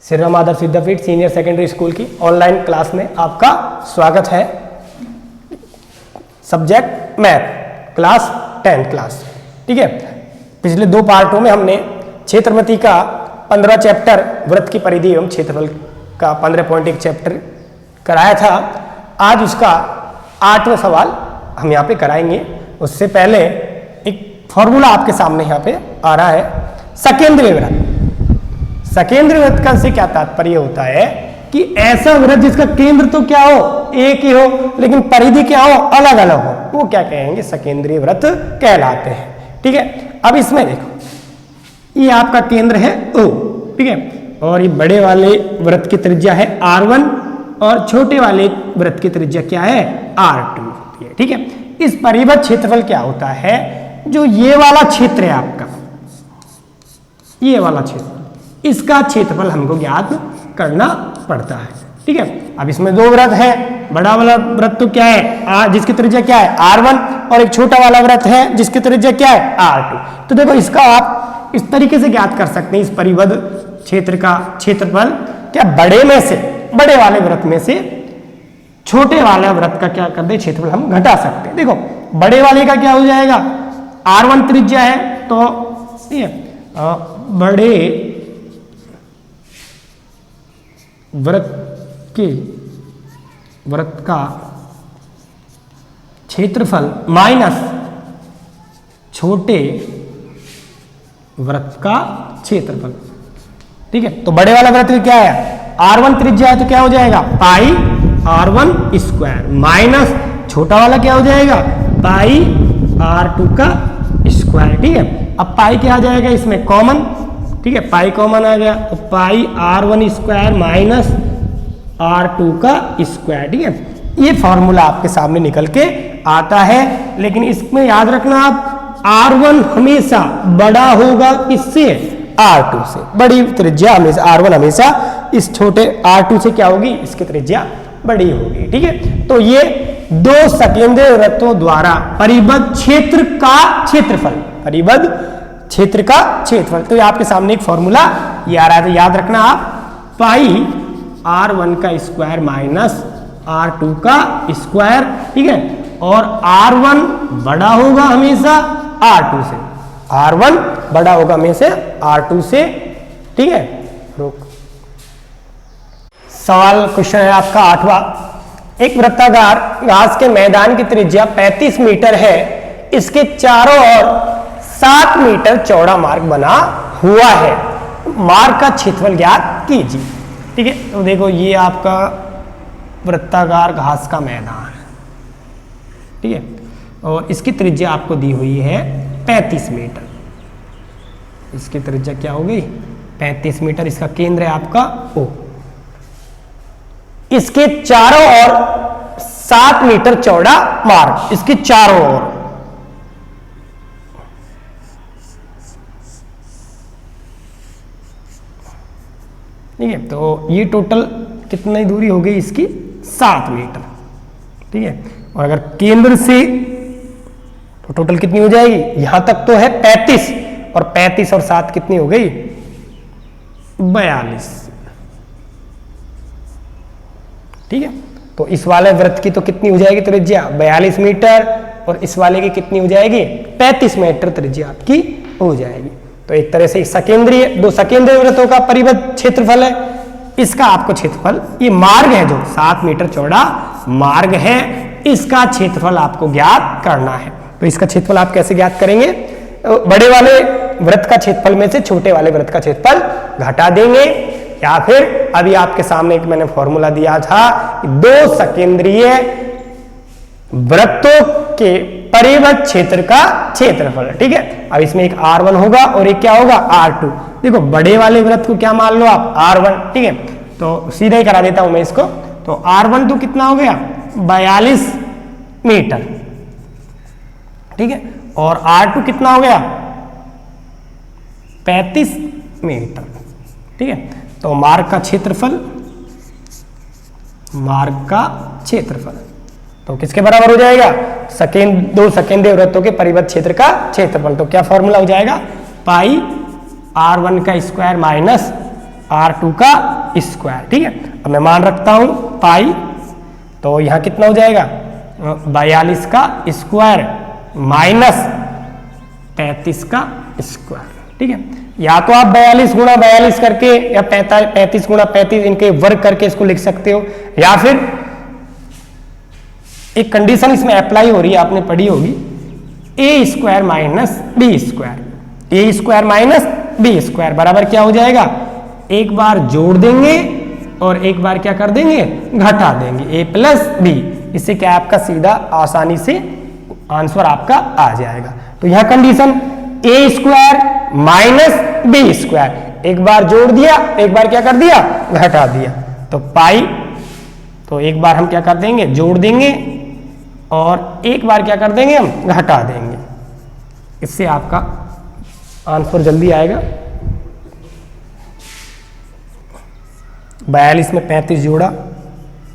श्री राम आदर्श विद्यापीठ senior secondary school की online class में आपका स्वागत है। Subject math, class 10 class. ठीक है, पिछले दो पार्टों में हमने क्षेत्रमति का 15 चैप्टर वृत्त की परिधि एवं क्षेत्रफल का 15.1 चैप्टर कराया था। आज उसका 8वां सवाल हम यहाँ पे कराएंगे। उससे पहले एक फॉर्मूला आपके सामने यहाँ पे आ रहा है, सकेंद्रीय वृत्त। सकेंद्रीय वृत्त का से क्या तात्पर्य होता है कि ऐसा वृत्त जिसका केंद्र तो क्या हो, एक ही हो, लेकिन परिधि क्या हो, अलग अलग हो, वो क्या कहेंगे, सकेंद्रीय वृत्त कहलाते हैं। ठीक है, अब इसमें देखो, ये आपका केंद्र है O, ठीक है, और ये बड़े वाले वृत्त की त्रिज्या है R1 और छोटे वाले वृत्त की त्रिज्या क्या है, R2 होती है। ठीक है, इस परिबद्ध क्षेत्रफल क्या होता है, जो ये वाला क्षेत्र है आपका, ये वाला क्षेत्र, इसका क्षेत्रफल हमको ज्ञात करना पड़ता है। ठीक है, अब इसमें दो वृत्त है, बड़ा वाला वृत्त तो क्या है, जिसकी त्रिज्या क्या है R1, और एक छोटा वाला वृत्त है जिसकी त्रिज्या क्या है R2। तो देखो, इसका आप इस तरीके से ज्ञात कर सकते हैं, इस परिबद्ध क्षेत्र का क्षेत्रफल क्या बड़े में से, बड़े वाले वृत्त में से छोटे वाले वृत्त का क्या कर दे, क्षेत्रफल हम घटा सकते हैं। देखो, बड़े वाले का क्या हो जाएगा, R1 त्रिज्या है, तो बड़े वृत्त का क्षेत्रफल माइनस छोटे वृत्त का क्षेत्रफल। ठीक है, तो बड़े वाला वृत्त क्या है, R1 त्रिज्या है, तो क्या हो जाएगा पाई R1 स्क्वायर, माइनस छोटा वाला क्या हो जाएगा पाई R2 का स्क्वायर। ठीक है, अब पाई क्या आ जाएगा इसमें कॉमन, ठीक है, पाई कॉमन आ गया, तो पाई R1 स्क्वायर माइनस R2 का स्क्वायर। ठीक है, ये फॉर्मूला आपके सामने निकल के आता है, लेकिन इसमें याद रखना आप R1 हमेशा बड़ा होगा किससे, R2 से। बड़ी त्रिज्या हमेशा R1 हमेशा इस छोटे R2 से क्या होगी, इसकी त्रिज्या बड़ी होगी। ठीक है, तो ये दो सकेंद्रीय वृत्तों द्वारा परिबद्ध क्षेत्र का क्षेत्रफल, परिबद्ध क्षेत्र का क्षेत्रफल, तो आपके सामने एक फॉर्मूला ये आ रहा है, तो याद रखना आप पाई R1 का स्क्वायर माइनस R2 का स्क्वायर। ठीक है, और R1 बड़ा होगा हमेशा R2 से, R1 बड़ा होगा हमेशा R2 से। ठीक है, रुक, सवाल क्वेश्चन है आपका 8वां। एक वृत्ताकार घास के मैदान की त्रिज्या 35 मीटर है, इसके चारों ओर 7 मीटर चौड़ा मार्ग बना हुआ है, मार्ग का क्षेत्रफल ज्ञात कीजिए। ठीक है, तो देखो, ये आपका वृत्ताकार घास का मैदान है, ठीक है, और इसकी त्रिज्या आपको दी हुई है 35 मीटर। इसकी त्रिज्या क्या होगी 35 मीटर, इसका केंद्र है आपका O, इसके चारों ओर 7 मीटर चौड़ा मार्ग, इसके चारों ओर। ठीक है, तो ये टोटल कितनी दूरी हो गई इसकी 7 मीटर। ठीक है, और अगर केंद्र से तो टोटल कितनी हो जाएगी, यहां तक तो है 35, और 35 और 7 कितनी हो गई 42। ठीक है, तो इस वाले वृत्त की तो कितनी हो जाएगी त्रिज्या 42 मीटर, और इस वाले की कितनी हो जाएगी 35 मीटर त्रिज्या आपकी हो जाएगी। तो एक तरह से सकेंद्रीय, दो सकेंद्रीय वृत्तों का परिबद्ध क्षेत्रफल है, इसका आपको क्षेत्रफल, ये मार्ग है जो 7 मीटर चौड़ा मार्ग है, इसका क्षेत्रफल आपको ज्ञात करना है। तो इसका क्षेत्रफल आप कैसे ज्ञात करेंगे, बड़े वाले वृत्त का क्षेत्रफल में से छोटे वाले वृत्त का क्षेत्रफल घटा देंगे, या फिर अभी आपके सामने एक मैंने फॉर्मूला दिया था, दो सकेंद्रीय वृत्तों के परिबद्ध क्षेत्र का क्षेत्रफल। ठीक है, अब इसमें एक R1 होगा और एक क्या होगा R2। देखो, बड़े वाले वृत्त को क्या मान लो आप R1। ठीक है, तो सीधा ही करा देता हूं मैं इसको, तो R1 तो कितना हो गया 42 मीटर। ठीक है, और R2 कितना हो गया 35 मीटर। ठीक है, तो मार्ग का क्षेत्रफल, मार्ग का क्षेत्रफल तो किसके बराबर हो जाएगा, दो सकेंद्रीय वृत्तों के परिबद्ध क्षेत्र का क्षेत्रफल। तो क्या फॉर्मूला हो जाएगा, पाई R1 का स्क्वायर माइनस R2 का स्क्वायर। ठीक है, अब मैं मान रखता हूं पाई, तो यहां कितना हो जाएगा 42 का स्क्वायर माइनस 35 का स्क्वायर। ठीक है, या तो आप 42 गुणा 42 करके या 35 गुणा 35 इनके वर्ग करके इसको लिख सकते हो, या फिर एक कंडीशन इसमें अप्लाई हो रही है, आपने पढ़ी होगी, ए स्क्वायर माइनस बी स्क्वायर। ए स्क्वायर माइनस बी स्क्वायर बराबर क्या हो जाएगा, एक बार जोड़ देंगे और एक बार क्या कर देंगे, घटा देंगे, ए प्लस बी। इससे क्या आपका सीधा आसानी से आंसर आपका आ जाएगा। तो यह कंडीशन ए स्क्वायर माइनस बी स्क्वायर, एक बार जोड़ दिया, एक बार क्या कर दिया, घटा दिया, तो पाई, तो एक बार हम क्या कर देंगे, जोड़ देंगे और एक बार क्या कर देंगे, हम घटा देंगे। इससे आपका आंसर जल्दी आएगा। 42 में 35 जोड़ा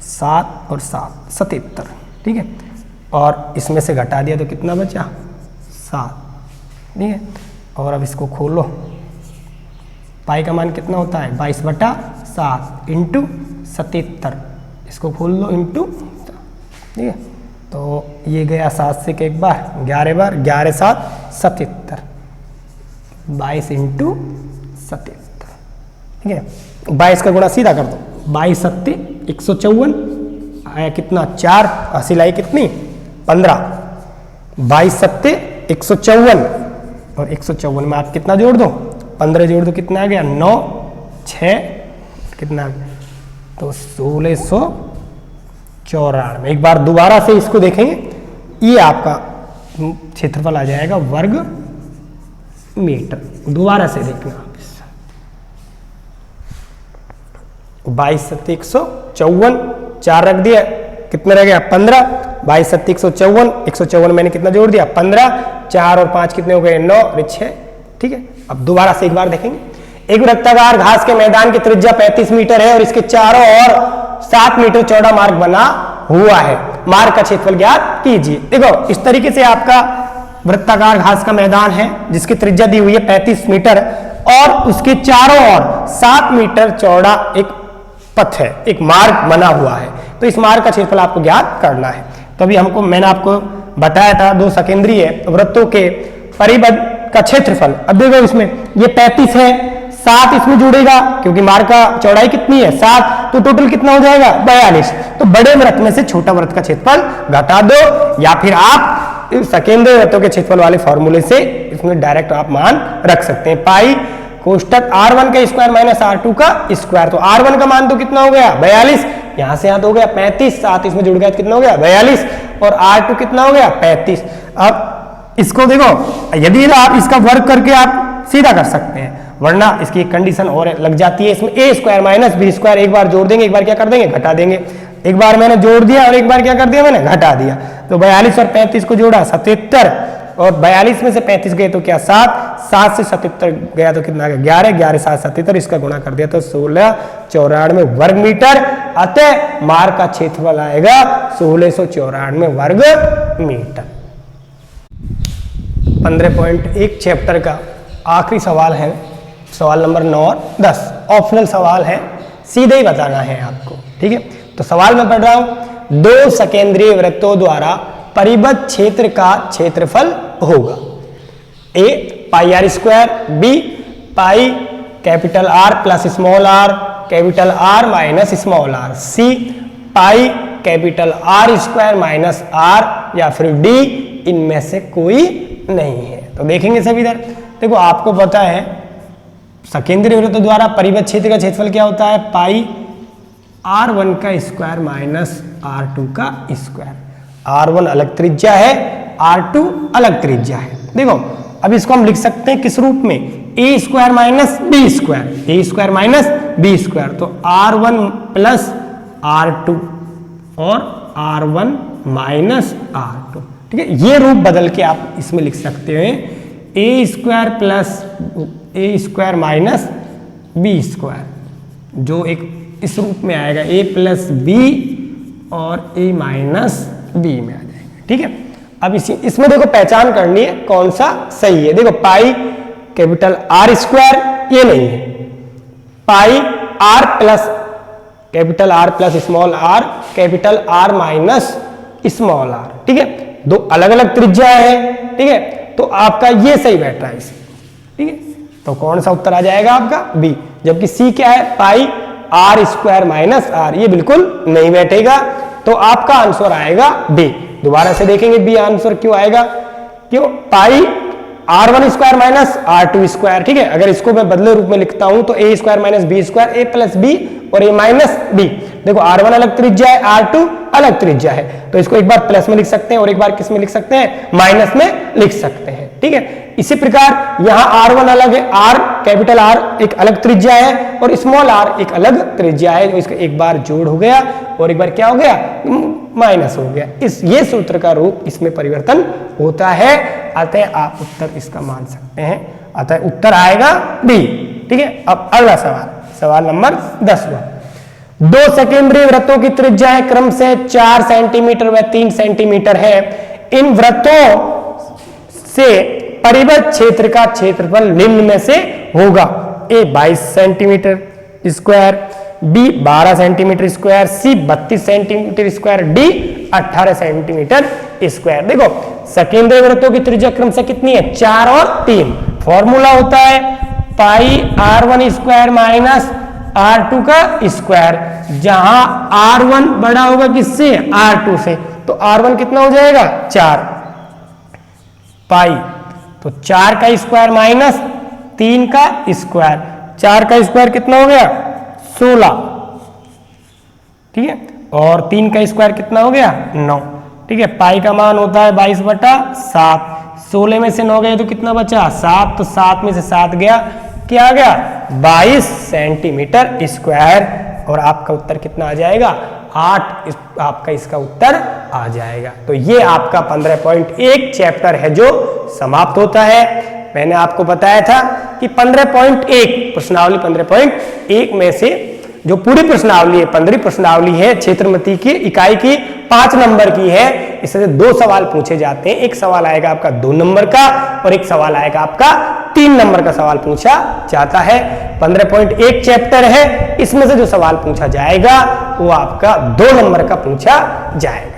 7 और 7 77। ठीक है, और इसमें से घटा दिया तो कितना बचा 7। ठीक है, और अब इसको खोलो, पाई का मान कितना होता है 22/7 इंटू 77, इसको खोल लो इंटू। ठीक है, तो ये गया 7 से एक बार 11 बार, 11 7 77, 22 इंटू 77। ठीक है, 22 का गुणा सीधा कर दो, 22 सत्ते 154 आया कितना 4, हासिल आई कितनी 15, 22 सत्ते 154 और 154 में आप कितना जोड़ दो, 15 जोड़ दो, कितना आ गया 9 6 कितना आ गया, तो 1694। एक बार दोबारा से इसको देखेंगे, ये आपका क्षेत्रफल आ जाएगा वर्ग मीटर। दोबारा से देखना, 22 सत्ते 154, 4 रख दिया, कितना रह गया 15, 22 सत्ते 154, 154 मैंने कितना जोड़ दिया 15, 4 और 5 कितने हो गए 9 और 6। ठीक है, अब दोबारा से एक बार देखेंगे, एक वृत्ताकार घास के मैदान की त्रिज्या 35 मीटर है और इसके चारों ओर 7 मीटर चौड़ा मार्ग बना हुआ है, मार्ग का क्षेत्रफल ज्ञात कीजिए। देखो इस तरीके से आपका वृत्ताकार घास का मैदान है जिसकी त्रिज्या दी हुई है 35 मीटर और उसके चारों ओर 7 मीटर चौड़ा एक पथ है, एक मार्ग बना हुआ है, तो इस मार्ग का क्षेत्रफल आपको ज्ञात करना है। तो अभी मैंने आपको बताया था 2 सकेंद्रीय वृत्तों के परिबद्ध का क्षेत्रफल। अब देखो इसमें ये 35 है, 7 इसमें जुड़ेगा क्योंकि मार्ग का चौड़ाई कितनी है 7, तो टोटल कितना हो जाएगा 42। तो बड़े वृत्त में से छोटा वृत्त का क्षेत्रफल घटा दो, या फिर आप सकेंद्रीय वृत्तों के क्षेत्रफल वाले फॉर्मूले से इसमें डायरेक्ट आप मान रख सकते हैं। पाई कोष्टक R1 का स्क्वायर माइनस R2 का स्क्वायर, तो R1 का मान तो कितना हो गया 42, यहां से यहां तो हो गया 35, 7 इसमें जुड़ गया तो कितना हो गया 42, और R2 कितना हो गया 35। अब इसको देखो, यदि आप इसका वर्ग करके आप सीधा कर सकते हैं, वरना इसकी एक कंडीशन और लग जाती है, इसमें ए स्क्वायर माइनस बी स्क्वायर, एक बार जोड़ देंगे, एक बार क्या कर देंगे घटा देंगे, एक बार मैंने जोड़ दिया और एक बार क्या कर दिया मैंने घटा दिया, तो 42 और 35 को जोड़ा 77, और 42 में से 35 गए तो क्या 7, 7 से 77 गया तो कितना गया 11, 11 7 77, इसका गुणा कर दिया तो 1694 वर्ग मीटर। अतः मार्ग का क्षेत्रफल आएगा 1694 वर्ग मीटर। 15.1 चैप्टर का आखिरी सवाल है, सवाल नंबर 9 और 10, ऑप्शनल सवाल है, सीधे ही बताना है आपको। ठीक है, तो सवाल मैं पढ़ रहा हूं, 2 सकेंद्रीय वृत्तों द्वारा परिबद्ध क्षेत्र का क्षेत्रफल होगा। A pi R square, B pi capital R plus small r capital R minus small r, C pi capital R square minus R, या फिर डी इनमें से कोई नहीं है। तो देखेंगे सभी इधर, देखो आपको पता है सकेंद्रीय वृत्त द्वारा परिबद्ध क्षेत्र का क्षेत्रफल क्या होता है, पाई R1 का स्क्वायर माइनस R2 का स्क्वायर। R1 अलग त्रिज्या है, R2 अलग त्रिज्या है। देखो अब इसको हम लिख सकते हैं किस रूप में, ए स्क्वायर माइनस बी स्क्वायर, ए स्क्वायर माइनस बी स्क्वायर, तो R1 प्लस R2 और R1 माइनस R2। ठीक है, ये रूप बदल के आप इसमें लिख सकते हैं, ए स्क्वायर प्लस ए स्क्वायर माइनस बी स्क्वायर, जो एक इस रूप में आएगा ए प्लस बी और ए माइनस बी में आ जाएगा। ठीक है, अब इसमें देखो पहचान करनी है कौन सा सही है। देखो पाई कैपिटल आर स्क्वायर ये नहीं है, pi R plus capital R plus small r capital R minus small r, ठीक है, दो अलग अलग त्रिज्या है, ठीक है, तो आपका ये सही बैठ रहा है इसमें, ठीक है, तो कौन सा उत्तर आ जाएगा आपका बी। जबकि सी क्या है, pi R square minus are, ये बिल्कुल नहीं बैठेगा, तो आपका आंसर आएगा बी। दोबारा से देखेंगे बी आंसर क्यों आएगा, क्यों, pi R one square minus R two square, ठीक है, अगर इसको मैं बदले रूप में लिखता हूं तो ए स्क्वायर माइनस बी स्क्वायर, ए प्लस बी और ए माइनस बी। देखो आर वन अलग त्रिज्या है, आर टू अलग त्रिज्या है, तो इसको एक बार प्लस में लिख सकते हैं और एक बार किस में लिख सकते हैं, माइनस में लिख सकते हैं, ठीक है। इसी प्रकार यहां आर वन अलग है, आर कैपिटल आर एक अलग त्रिज्या है और स्मॉल आर एक अलग त्रिज्या है, तो इसका एक बार जोड़ हो गया और एक बार क्या हो गया, माइनस हो गया। इस ये सूत्र का रूप इसमें परिवर्तन होता है, अतः आप उत्तर इसका मान सकते हैं, अतः उत्तर आएगा बी, ठीक है। अब अगला सवाल, सवाल नंबर 10वां। दो सकेंद्रीय वृत्तों की त्रिज्या क्रम से 4 सेंटीमीटर व 3 सेंटीमीटर है। इन वृत्तों से परिबद्ध क्षेत्र का क्षेत्रफल निम्न में से होगा, A 22 centimetre square, B 12 centimetre square, C 32 centimetre square, D 18 centimetre square. देखो सकेंद्रीय वृत्तों की त्रिज्या क्रम से कितनी है, 4 और 3। फॉर्मूला होता है pi R one square minus R two का स्क्वायर, जहां आर वन बड़ा होगा किससे, आर टू से, तो आर वन कितना हो जाएगा 4 पाई, तो 4 का स्क्वायर माइनस 3 का स्क्वायर, 4 का स्क्वायर कितना हो गया 16, ठीक है, और 3 का स्क्वायर कितना हो गया 9, ठीक है। पाई का मान होता है 22/7, 16 में से 9 गए तो कितना बचा 7, तो 7 में से 7 गया, क्या आ गया 22 सेंटीमीटर स्क्वायर, और आपका उत्तर कितना आ जाएगा 8, आपका इसका उत्तर आ जाएगा। तो ये आपका 15.1 चैप्टर है जो समाप्त होता है। मैंने आपको बताया था कि 15.1 प्रश्नावली 15.1 में से जो पूरी प्रश्नावली है 15 प्रश्नावली है क्षेत्रमति की इकाई की 5 नंबर की है, इससे 2 सवाल पूछे जाते हैं। एक सवाल आएगा आपका 2 नंबर का और एक सवाल आएगा आपका 3 नंबर का सवाल पूछा जाता है। 15.1 चैप्टर है, इसमें से जो सवाल पूछा जाएगा वो आपका 2 नंबर का पूछा जाएगा।